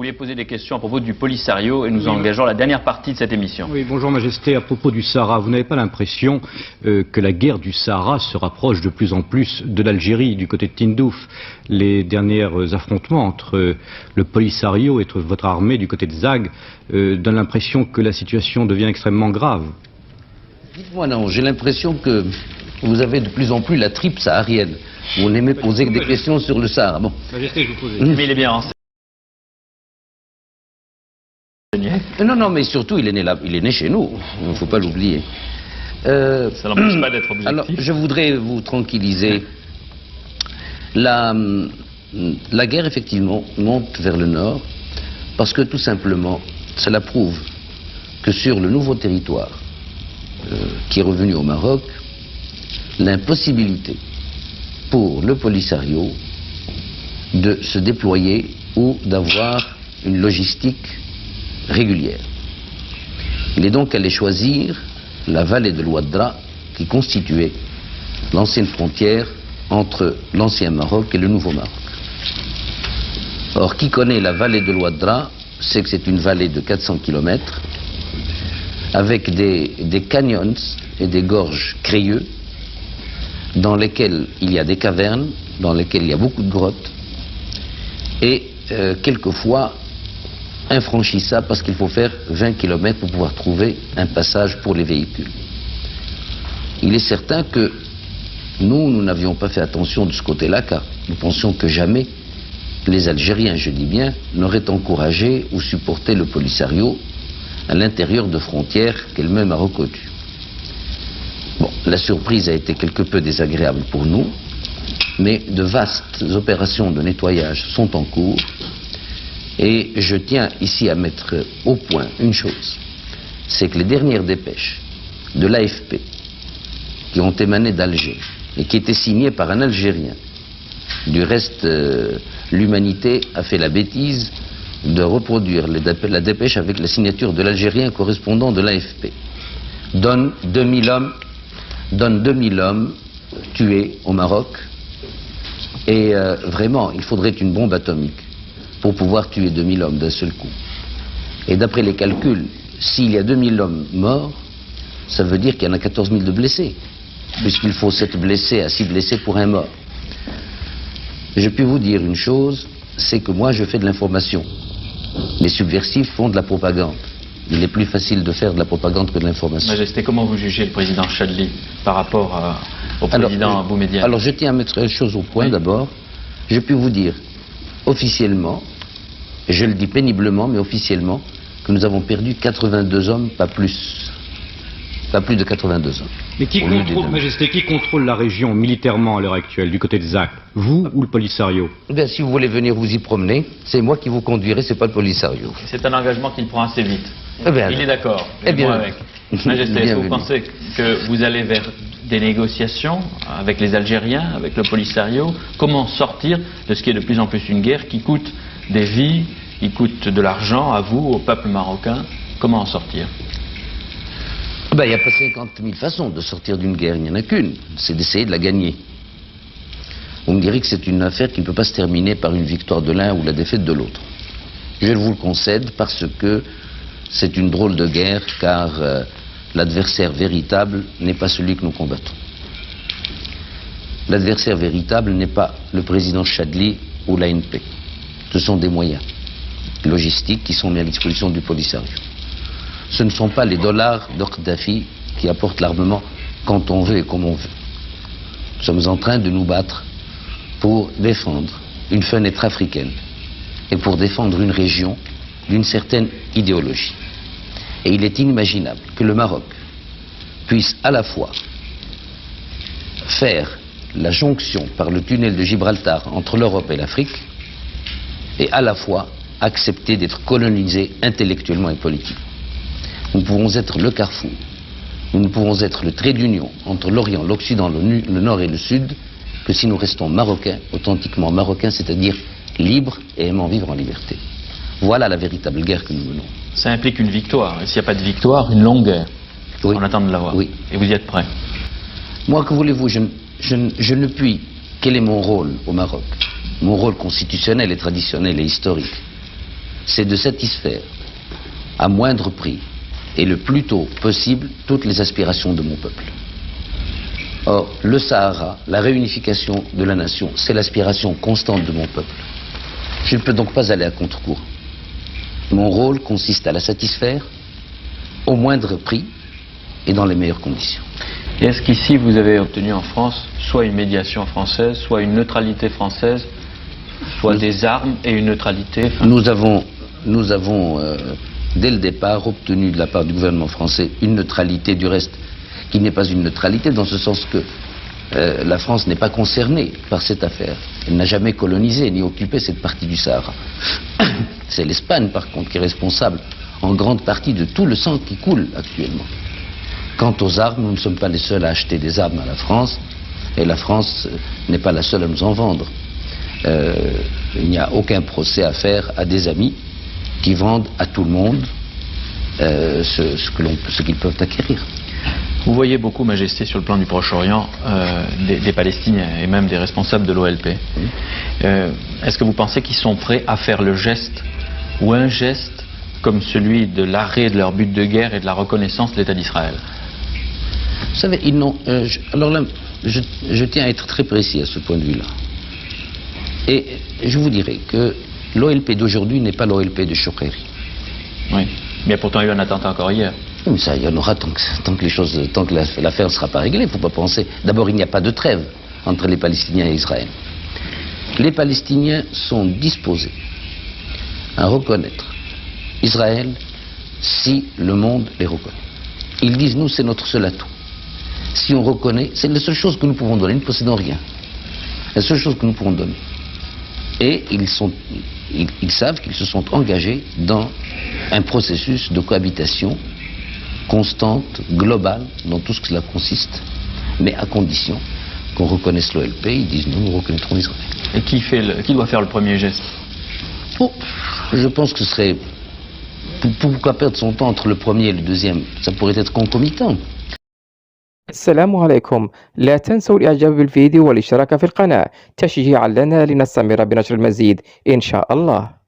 Vous vouliez poser des questions à propos du Polisario et nous engageons la dernière partie de cette émission. Oui, bonjour Majesté. À propos du Sahara, vous n'avez pas l'impression que la guerre du Sahara se rapproche de plus en plus de l'Algérie, du côté de Tindouf? Les derniers affrontements entre le Polisario et votre armée du côté de Zag donnent l'impression que la situation devient extrêmement grave. Dites-moi non, j'ai l'impression que vous avez de plus en plus la tripe saharienne. Vous n'aimez poser que des questions sur le Sahara. Bon. Majesté, je vous pose. Mais il est bien renseigné. Non, mais surtout, il est né chez nous. Il ne faut pas l'oublier. Ça n'empêche pas d'être objectif. Alors, je voudrais vous tranquilliser. La guerre, effectivement, monte vers le nord parce que, tout simplement, cela prouve que sur le nouveau territoire qui est revenu au Maroc, l'impossibilité pour le Polisario de se déployer ou d'avoir une logistique régulière. Il est donc allé choisir la vallée de l'Ouadra qui constituait l'ancienne frontière entre l'ancien Maroc et le nouveau Maroc. Or, qui connaît la vallée de l'Ouadra sait que c'est une vallée de 400 km avec des canyons et des gorges crayeux dans lesquels il y a des cavernes, dans lesquels il y a beaucoup de grottes et quelquefois infranchissable parce qu'il faut faire 20 km pour pouvoir trouver un passage pour les véhicules. Il est certain que nous n'avions pas fait attention de ce côté-là, car nous pensions que jamais les Algériens, je dis bien, n'auraient encouragé ou supporté le Polisario à l'intérieur de frontières qu'elle-même a reconnues. Bon, la surprise a été quelque peu désagréable pour nous, mais de vastes opérations de nettoyage sont en cours. Et je tiens ici à mettre au point une chose, c'est que les dernières dépêches de l'AFP qui ont émané d'Alger et qui étaient signées par un Algérien, du reste l'humanité a fait la bêtise de reproduire la dépêche avec la signature de l'Algérien correspondant de l'AFP, donne 2000 hommes tués au Maroc et vraiment il faudrait une bombe atomique pour pouvoir tuer 2000 hommes d'un seul coup. Et d'après les calculs, s'il y a 2000 hommes morts, ça veut dire qu'il y en a 14 000 de blessés, puisqu'il faut 7 blessés à 6 blessés pour un mort. Je puis vous dire une chose, c'est que moi je fais de l'information. Les subversifs font de la propagande. Il est plus facile de faire de la propagande que de l'information. Majesté, comment vous jugez le président Chadli par rapport au président Boumediene? Alors je tiens à mettre les choses au point d'abord. Je puis vous dire officiellement, et je le dis péniblement, mais officiellement, que nous avons perdu 82 hommes, pas plus. Pas plus de 82 hommes. Mais Majesté, qui contrôle la région militairement à l'heure actuelle, du côté de Zag? Vous ou le Polisario? Eh bien, si vous voulez venir vous y promener, c'est moi qui vous conduirai, c'est pas le Polisario. C'est un engagement qu'il prend assez vite. Eh bien, il est d'accord. Eh bien, avec. Majesté, est-ce que vous pensez que vous allez vers des négociations avec les Algériens, avec le Polisario? Comment sortir de ce qui est de plus en plus une guerre qui coûte des vies, qui coûte de l'argent à vous, au peuple marocain? Comment en sortir? Ben, il n'y a pas 50 000 façons de sortir d'une guerre, il n'y en a qu'une, c'est d'essayer de la gagner. Vous me direz que c'est une affaire qui ne peut pas se terminer par une victoire de l'un ou la défaite de l'autre. Je vous le concède parce que c'est une drôle de guerre, car l'adversaire véritable n'est pas celui que nous combattons. L'adversaire véritable n'est pas le président Chadli ou l'ANP. Ce sont des moyens logistiques qui sont mis à disposition du Polisario. Ce ne sont pas les dollars de Kadhafi qui apportent l'armement quand on veut et comme on veut. Nous sommes en train de nous battre pour défendre une fenêtre africaine et pour défendre une région d'une certaine idéologie. Et il est inimaginable que le Maroc puisse à la fois faire la jonction par le tunnel de Gibraltar entre l'Europe et l'Afrique et à la fois accepter d'être colonisé intellectuellement et politiquement. Nous pouvons être le carrefour, nous ne pouvons être le trait d'union entre l'Orient, l'Occident, le Nord et le Sud que si nous restons marocains, authentiquement marocains, c'est-à-dire libres et aimant vivre en liberté. Voilà la véritable guerre que nous menons. Ça implique une victoire, et s'il n'y a pas de victoire, une longue guerre. Oui. On attend de l'avoir. Oui. Et vous y êtes prêt? Moi, que voulez-vous, je ne puis... Quel est mon rôle au Maroc? Mon rôle constitutionnel et traditionnel et historique, c'est de satisfaire à moindre prix et le plus tôt possible toutes les aspirations de mon peuple. Or, le Sahara, la réunification de la nation, c'est l'aspiration constante de mon peuple. Je ne peux donc pas aller à contre-courant. Mon rôle consiste à la satisfaire au moindre prix et dans les meilleures conditions. Et est-ce qu'ici vous avez obtenu en France soit une médiation française, soit une neutralité française, soit des armes et une neutralité? Nous avons dès le départ obtenu de la part du gouvernement français une neutralité, du reste qui n'est pas une neutralité dans ce sens que la France n'est pas concernée par cette affaire. Elle n'a jamais colonisé ni occupé cette partie du Sahara. C'est l'Espagne par contre qui est responsable en grande partie de tout le sang qui coule actuellement. Quant aux armes, nous ne sommes pas les seuls à acheter des armes à la France, et la France n'est pas la seule à nous en vendre. Il n'y a aucun procès à faire à des amis qui vendent à tout le monde ce qu'ils peuvent acquérir. Vous voyez beaucoup, Majesté, sur le plan du Proche-Orient, des Palestiniens et même des responsables de l'OLP. Est-ce que vous pensez qu'ils sont prêts à faire le geste, ou un geste, comme celui de l'arrêt de leur but de guerre et de la reconnaissance de l'État d'Israël? Vous savez, ils n'ont... alors là, je tiens à être très précis à ce point de vue-là. Et je vous dirais que l'OLP d'aujourd'hui n'est pas l'OLP de Choukairi. Oui, mais pourtant il y a eu un attentat encore hier. Mais ça, il y en aura tant que l'affaire ne sera pas réglée. Il ne faut pas penser... D'abord, il n'y a pas de trêve entre les Palestiniens et Israël. Les Palestiniens sont disposés à reconnaître Israël si le monde les reconnaît. Ils disent, nous, c'est notre seul atout. Si on reconnaît, c'est la seule chose que nous pouvons donner, nous ne possédons rien. La seule chose que nous pouvons donner. Et ils savent qu'ils se sont engagés dans un processus de cohabitation constante, globale, dans tout ce que cela consiste, mais à condition qu'on reconnaisse l'OLP. Ils disent, nous reconnaîtrons Israël. Et qui doit faire le premier geste? Je pense que ce serait... Pourquoi perdre son temps entre le premier et le deuxième? Ça pourrait être concomitant. السلام عليكم. لا تنسوا الإعجاب بالفيديو والاشتراك في القناة تشجيعا لنا لنستمر بنشر المزيد إن شاء الله.